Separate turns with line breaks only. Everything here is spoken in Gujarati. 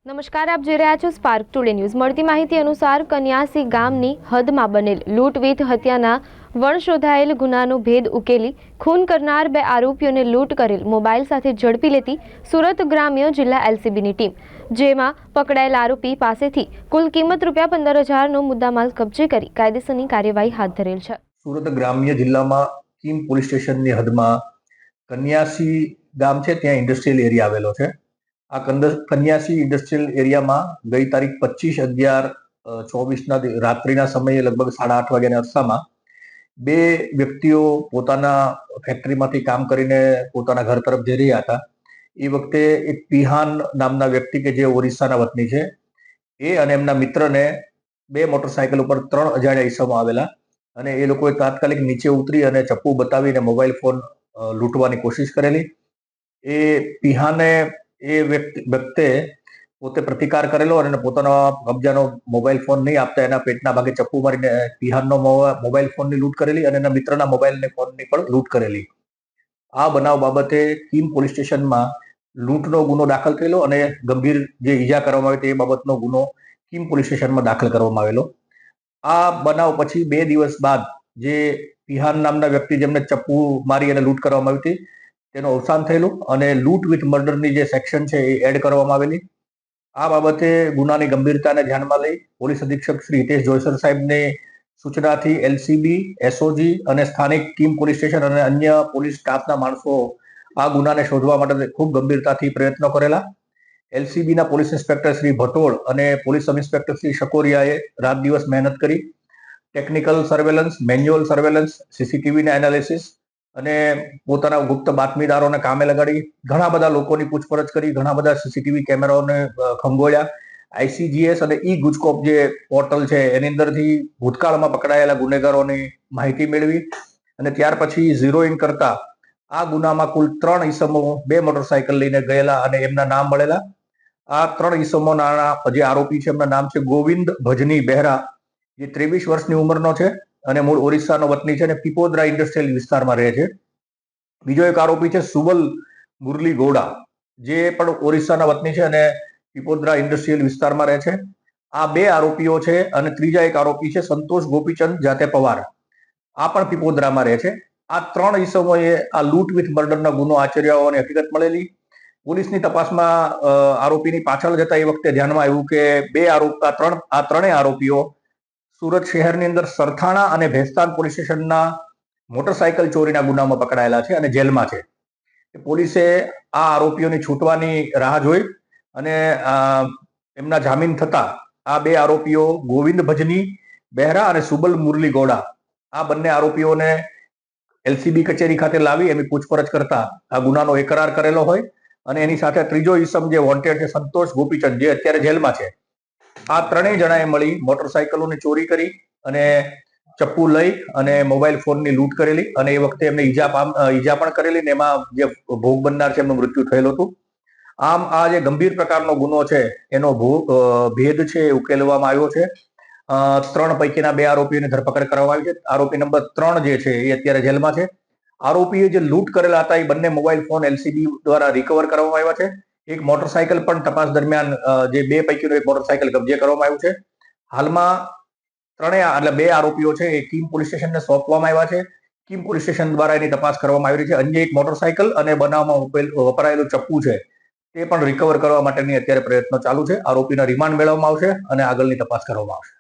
નમસ્કાર, આપ જોઈ રહ્યા છો સ્પાર્ક ટુડે ન્યૂઝ। મળતી માહિતી અનુસાર કન્યાસી ગામની હદમાં બનેલ લૂંટવીટ હત્યાના વણશોધાયેલ ગુનાનો ભેદ ઉકેલી ખૂન કરનાર બે આરોપીઓને લૂંટ કરેલ મોબાઈલ સાથે ઝડપી લેતી સુરત ગ્રામ્ય જિલ્લા એલસીબીની ટીમ, જેમાં પકડાયેલ આરોપી પાસેથી કુલ કિંમત ₹15,000નો મુદ્દામાલ કબજે કરી કાયદેસરની કાર્યવાહી હાથ ધરેલ છે।
સુરત ગ્રામ્ય જિલ્લામાં કીમ પોલીસ સ્ટેશનની હદમાં કન્યાસી ગામ છે, ત્યાં ઇન્ડસ્ટ્રીયલ એરિયા આવેલો છે। આ કન્યાસી ઇન્ડસ્ટ્રીયલ એરિયામાં ગઈ તારીખ 25/11/24ના રાત્રિના સમયે લગભગ 8:30 વાગ્યાના અરસામાં બે વ્યક્તિઓ પોતાના ફેક્ટરીમાંથી કામ કરીને પોતાના ઘર તરફ જઈ રહ્યા હતા। એ વખતે એક પિહાન નામના વ્યક્તિ કે જે ઓરિસ્સાના વતની છે, એ અને એમના મિત્રને બે મોટરસાયકલ ઉપર 3 અજાણ્યા ઈસમો આવેલા અને એ લોકોએ તાત્કાલિક નીચે ઉતરી અને ચપ્પુ બતાવીને મોબાઈલ ફોન લૂંટવાની કોશિશ કરેલી। એ પિહાને એ વ્યક્તિએ પોતે પ્રતિકાર કરેલો અને પોતાનો કબજાનો મોબાઈલ ફોન નહીં આપતા એના પેટના ભાગે ચપ્પુ મારીને પિહાનનો મોબાઈલ ફોનની લૂંટ કરેલી અને એના મિત્રના મોબાઈલ ફોનની પણ લૂંટ કરેલી। આ બનાવ બાબતે કીમ પોલીસ સ્ટેશનમાં લૂંટનો ગુનો દાખલ થયેલો અને ગંભીર જે ઈજા કરવામાં આવી તે બાબતનો ગુનો કીમ પોલીસ સ્ટેશનમાં દાખલ કરવામાં આવેલો। આ બનાવ પછી 2 દિવસ બાદ જે પિહાન નામના વ્યક્તિ જેમને ચપ્પુ મારી અને લૂંટ કરવામાં આવી હતી તેનું અવસાન થયેલું અને લૂંટ વિથ મર્ડરની જે સેક્શન છે એ એડ કરવામાં આવેલી। આ બાબતે ગુનાની ગંભીરતાને ધ્યાનમાં લઈ પોલીસ અધિક્ષક શ્રી હિતેશ જોયસર સાહેબની સૂચનાથી એલસીબી, એસઓજી અને સ્થાનિક કીમ પોલીસ સ્ટેશન અને અન્ય પોલીસ સ્ટાફના માણસો આ ગુનાને શોધવા માટે ખૂબ ગંભીરતાથી પ્રયત્નો કરેલા। એલસીબીના પોલીસ ઇન્સ્પેક્ટર શ્રી ભટોળ અને પોલીસ સબ ઇન્સ્પેક્ટર શ્રી શકોરિયાએ રાત દિવસ મહેનત કરી ટેકનિકલ સર્વેલન્સ, મેન્યુઅલ સર્વેલન્સ, સીસીટીવીના એનાલિસિસ અને પોતાના ગુપ્ત બાતમીદારોને કામે લગાડી ઘણા બધા લોકોની પૂછપરછ કરી, ઘણા બધા સીસીટીવી કેમેરાઓને ખંગોળ્યા। આઈસીજીએસ અને ઈ ગુજકોપ જે પોર્ટલ છે એની અંદરથી ભૂતકાળમાં પકડાયેલા ગુનેગારોની માહિતી મેળવી અને ત્યાર પછી ઝીરો ઇન કરતા આ ગુનામાં કુલ 3 ઈસમો 2 મોટરસાયકલ લઈને ગયેલા અને એમના નામ મળેલા। આ 3 ઈસમોના જે આરોપી છે એમના નામ છે ગોવિંદ ભજની બહેરા, જે 23 વર્ષની ઉંમરનો છે અને મૂળ ઓરિસ્સાનો વતની છે અને પીપોદરા ઇન્ડસ્ટ્રીયલ વિસ્તારમાં રહે છે। બીજો એક આરોપી છે સુબલ મુરલી ગોડા, જે પણ ઓરિસ્સાના વતની છે અને પીપોદરા ઇન્ડસ્ટ્રીયલ વિસ્તારમાં રહે છે। આ 2 આરોપીઓ છે અને ત્રીજા એક આરોપી છે સંતોષ ગોપીચંદ જાતે પવાર, આ પણ પીપોદરામાં રહે છે। આ 3 ઈસમોએ આ લૂંટ વિથ મર્ડરનો ગુનો આચર્યો હોવાની હકીકત મળેલી। પોલીસની તપાસમાં આરોપીની પાછળ જતા એ વખતે ધ્યાનમાં આવ્યું કે આ ત્રણેય આરોપીઓ સુરત શહેરની અંદર સરથાણા અને ભેસ્તાન પોલીસ સ્ટેશનના મોટરસાયકલ ચોરીના ગુનામાં પકડાયેલા છે અને જેલમાં છે। પોલીસે આ આરોપીઓની છૂટવાની રાહ જોઈ અને એમના જામીન થતા આ 2 આરોપીઓ ગોવિંદ ભજની બહેરા અને સુબલ મુરલી ગોડા, આ બંને આરોપીઓને એલસીબી કચેરી ખાતે લાવી એની પૂછપરછ કરતા આ ગુનાનો એકરાર કરેલો હોય અને એની સાથે ત્રીજો ઈસમ જે વોન્ટેડ છે સંતોષ ગોપીચંદ, જે અત્યારે જેલમાં છે, આ ત્રણેય જણાએ મળી મોટરસાયકલોની ચોરી કરી અને ચપ્પુ લઈ અને મોબાઈલ ફોનની લૂંટ કરેલી અને એ વખતે એમને ઈજા પણ કરેલી ને એમાં જે ભોગ બનનાર છે એમનું મૃત્યુ થયેલું હતું। આમ આ જે ગંભીર પ્રકારનો ગુનો છે એનો ભેદ છે એ ઉકેલવામાં આવ્યો છે। 3 પૈકીના 2 આરોપીઓની ધરપકડ કરવામાં આવી છે। આરોપી નંબર 3 જે છે એ અત્યારે જેલમાં છે। આરોપીએ જે લૂંટ કરેલા હતા એ બંને મોબાઈલ ફોન એલસીબી દ્વારા રિકવર કરવામાં આવ્યા છે। એક મોટરસાયકલ પણ તપાસ દરમિયાન જે 2 પૈકીનું એક મોટરસાયકલ કબજે કરવામાં આવ્યું છે। હાલમાં 2 આરોપીઓ છે એ કીમ પોલીસ સ્ટેશનને સોંપવામાં આવ્યા છે। કીમ પોલીસ સ્ટેશન દ્વારા એની તપાસ કરવામાં આવી રહી છે। અન્ય એક મોટરસાયકલ અને બનાવમાં વપરાયેલું ચપ્પુ છે તે પણ રિકવર કરવા માટેની અત્યારે પ્રયત્નો ચાલુ છે। આરોપીના રિમાન્ડ મેળવવામાં આવશે અને આગળની તપાસ કરવામાં આવશે।